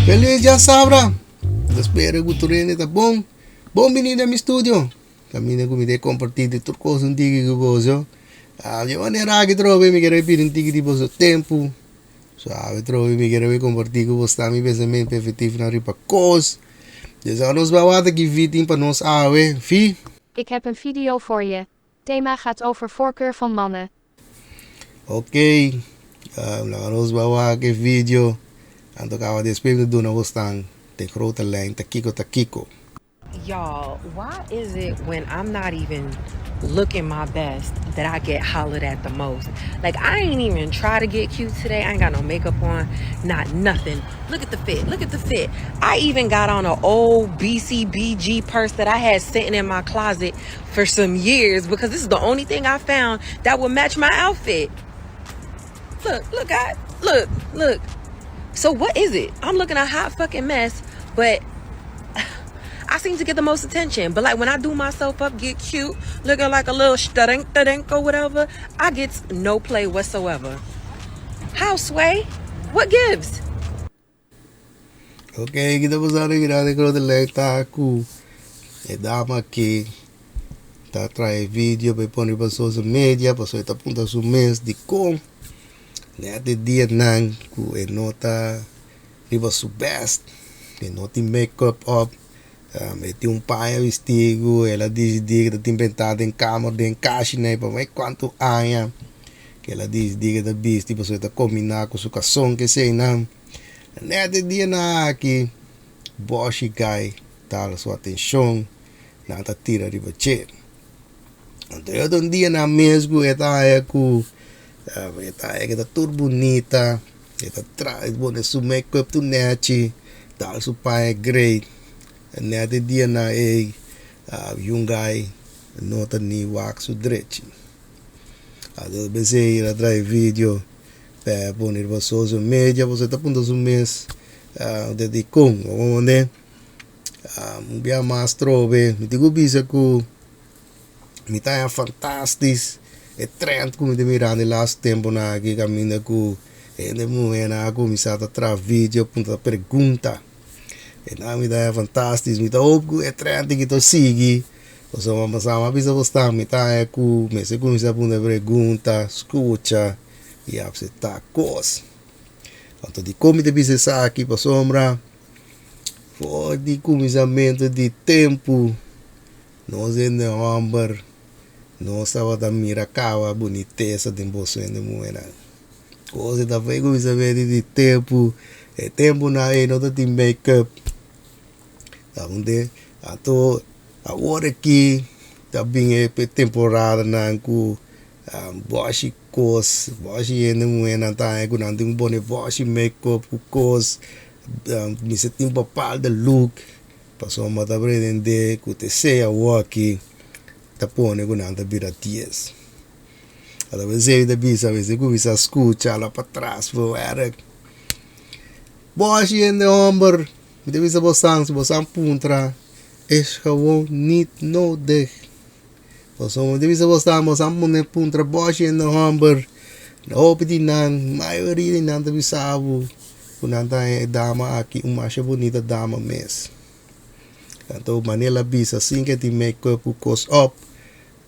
Feliz já sabra. Espero que o treino está bom. Bom menino no estúdio. Caminho comigo de compartilhar de tudo coisa antiga que você. De maneira que trove me quero pedir antigo de você tempo. Sabe, trove me quero compartilhar com você também pensamento efetivo na ripa cos. Dus ons bewaarde gebied para ons awe. Fi. Ik heb een video voor je. Thema gaat over voorkeur van mannen. Oké. Ons bewaarde video. En dan gaan we dit spelen doen. We staan de grote lijn. Takiko. Y'all, why is it when I'm not even looking my best that I get hollered at the most? Like, I ain't even try to get cute today. I ain't got no makeup on, not nothing. Look at the fit, look at the fit. I even got on an old BCBG purse that I had sitting in my closet for some years because this is the only thing I found that would match my outfit. Look. So what is it? I'm looking a hot fucking mess, but I seem to get the most attention. But like when I do myself up, get cute, looking like a little stadink or whatever, I get no play whatsoever. How, Sway? What gives? Okay, kita pasal kita ada kalau terletak aku. Dama aqui. Tá trai vídeo para pôr para social media, passou esta punta su mês de com. Né de dia nang ku nota riba su best. Nota make-up up. Meti paio vestido, ela diz que está inventado em câmera, em caixa, né? Para mais quanto anos que ela diz que está visto, tipo, está combinar com sua canção, que sei não. Né, de dia na aqui, boss guy, tá sua atenção, não tá tira de você. Então eu um dia na mesmo, ela é com, ela tudo bonita, ela traz bom seu make-up tu net, tá seu pai é great. Net dia na young guy nota ni wax su direito. Ado bezei ela trai vídeo para pôr para social media, você está pondo o mês de com, onde bia mais trove, me digo bisa que me tá fantástico, é trend como de mirar no last tempo na aqui caminha que é muito na começar a trazer vídeo ponta pergunta. En me dá fantástico, me dá opgo é trend que tu sigue. Você vai passar uma vez a gostar, me dá é que me se começa a fazer pergunta, escuta e a você tá coisa. Então de como te bisa aqui para sombra, foi de começamento de tempo, nós em homber, nós estava da miracava boniteza de bolso em moeda. Coisa da foi começamento de tempo, é tempo na não tem make-up. Onde agora aqui também é temporada na que washi cos washi não é na tá é quando tem um bom washi make-up cos me se tem papel de look passou uma da aprender que te seja o aqui tá pone quando anda vira dias a vezes da bisa vezes começa a escutar lá para trás for era washi en de homber. Met deze bosan puntra is gewoon niet nodig. Met deze bosan moet puntra bosje in de homber. Na hoop die nang, maioria die nang te bisabu. Kunanta dama aqui, masha bonita dama mes. Então, manela bisa, assim que te make-up o cos up.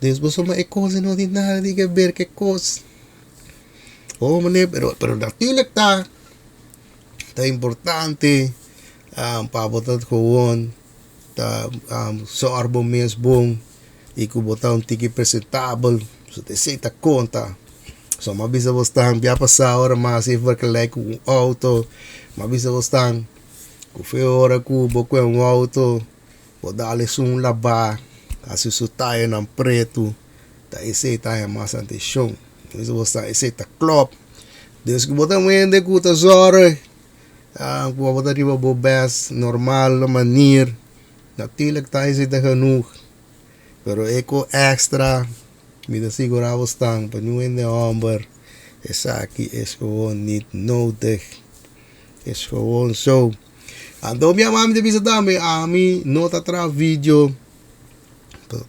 Dus bosan ma coisa não tem nada de ver que cos. Oh, mané, pero natuurlijk tá importante. Para botar gewoon sorbo mês bom e que botar tiki apresentável so te aceita conta so uma vez você já passar hora mais e vai que com auto uma vez você que foi hora que boco um auto vou dar-lhe um lavar assim so taia na preto tá aceita mais atenção você aceita club desde que botar um ende que tá zora wat er hier op best normale manier. Natuurlijk thuis zit er genoeg. Pero eco extra. Met de sigurado staan. Maar nu in de homber. Is gewoon niet nodig. Is gewoon zo. En dan heb je de bisa dame. Ami nota tra video.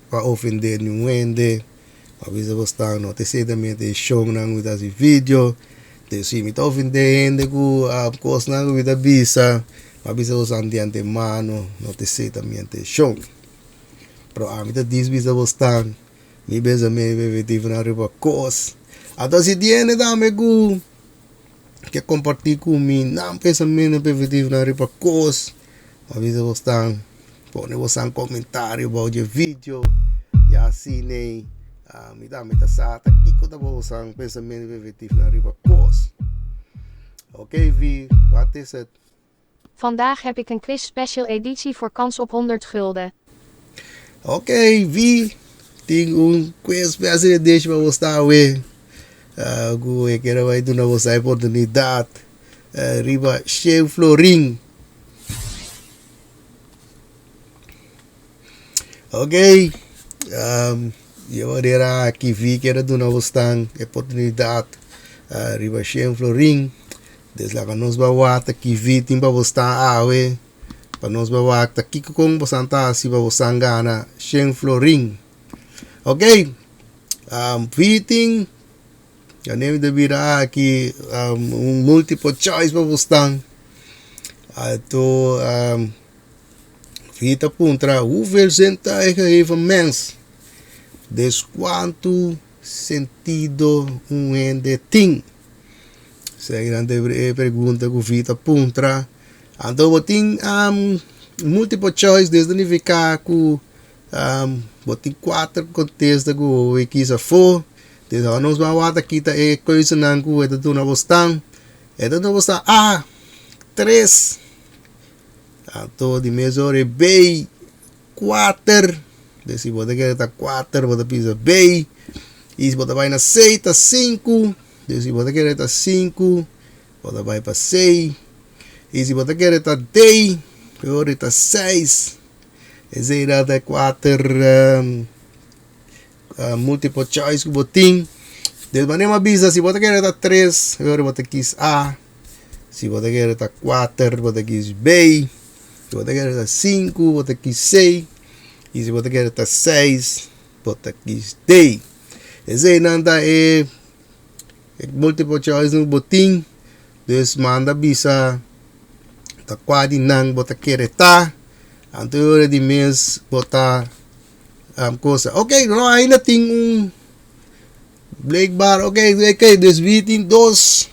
Para ofender nu ende. Maar bisa staan. No te sei da mente show nang with as video. Dus je moet ofender hende ku kos nang with a bisa. Avisa usando de antemano, não te sei também te show. Pero a mim te diz bisa vostan, mi beza me bebetivo na riba cos. Então se tiene dame gu que compartir comigo, não pensamento bebetivo na riba cos. Avisa vostan, pone vostan comentário about o vídeo, e assim nem me dá me tá sata, kiko tá vostan pensamento bebetivo na riba cos. Ok, Vi, wat is het? Vandaag heb ik een quiz special editie voor kans op 100 gulden. Ok, Vi, tem quiz special edition para você ver. Eu quero vai dar você a oportunidade. Riba cheio florim. Ok, eu era aqui Vi quero dar você a oportunidade. Riba cheio florim. Desde lá que nós vamos aqui Vi tem para você a ver. Para nós vamos aqui com você se você ganha cheio florim. Ok, fitting, eu nem de virar aqui multiple choice para você. Então, fita puntra, hoeveel zintuigen heeft een mens? Dus quanto sentido hende tem? Zeg dan de pergunta que fita puntra. Então, eu tenho multiple choice, desde não ficar com botin 4 contextos que quisa for. Desde nós vamos aqui tá coisa não que é do na bostan. É do na bostan A 3. Então de mesure B 4. Desse bota que tá 4, bota pisa B. E se bota vai na C tá 5. Desse bota que tá 5. Bota vai para 6. E se bota que tá D, agora tá 6. Esse era de 4 multiple choice que botin. De maneira bisa, se você quer dar 3, agora você quis A. Se você quer dar 4, você quis B. Se você quer dar 5, você quis C. E se você quer dar 6, você quis D. Esse nada é multiple choice no botin. Dus manda bisa tá quase não você quer tá. Então de mês botar coisa. Ok, não ainda tem black bar. Ok, dus vi tem dois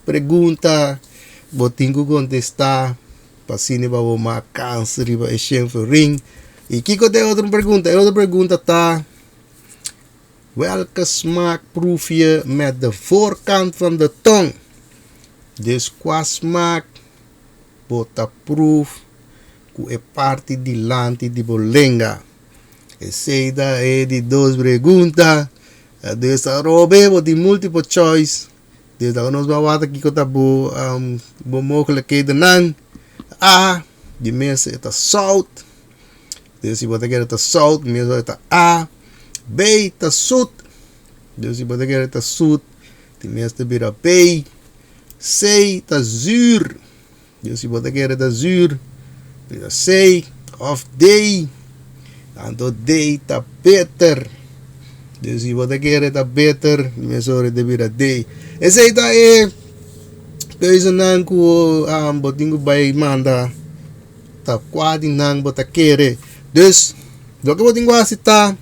perguntas. Botinho que contestar. Pasine para o câncer e para exemplo ring. E que tem outra pergunta? A outra pergunta tá. Welke smaak proef je met de voorkant van de tong? Dus qua smaak bota proef ku é parte de lante de bolenga. Essa é de duas perguntas. Dessa robe de multiple choice. Desde nós vamos aqui com a boa mogelijkheden nan. A, de mensen het zout. Dus je moet het zout, mensen het A. B, het zoet. Dus je moet het zoet. De mensen het B. C, het zuur. Dus je moet het zuur. C of D. En door D het beter. Dus je moet het beter. Mensen het D. En zei dat keuze nang ko botingo bay manda ta quadi nang bota kere. Dus do que botingo asita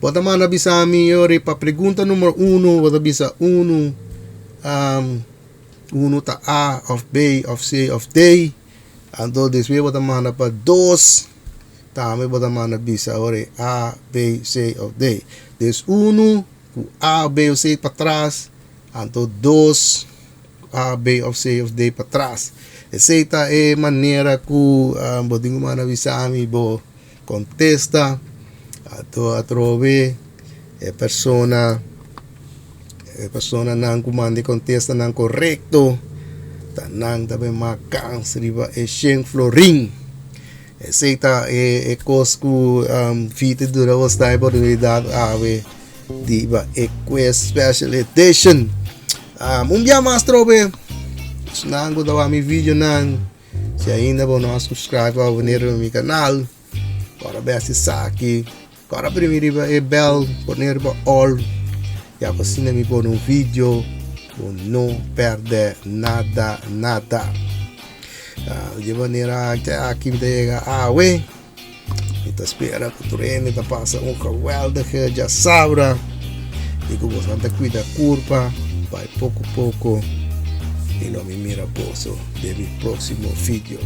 bota mana bisa mi yore pa pergunta número 1 bota bisa 1 ta A of B of C of D. Ando deswe bota mana pa 2 tame bota mana bisa ore A B C of D. Dus 1 A B ou C para trás. Ando 2 A, B of C of D para trás. Essa é a maneira que botinho mana visami bo contesta a trove persona não comande contesta não correto tanang tabe makan riba e shen florin. Essa é coisa que fita dura was da oportunidade ave diba e quest special edition. Dia mais trobe. Senang ko daw mi video nang. Se ainda não subscribe ao no meu canal. Para ver se aqui. Para primeiro é bell, poner para all. E assim me pôr vídeo. Não perder nada. De maneira que aqui chega a água. Então espera que o treino está passando geweldige já sabra. E que você anda cuida curva, vai pouco a pouco. E não me mira posso de mi próximo vídeo.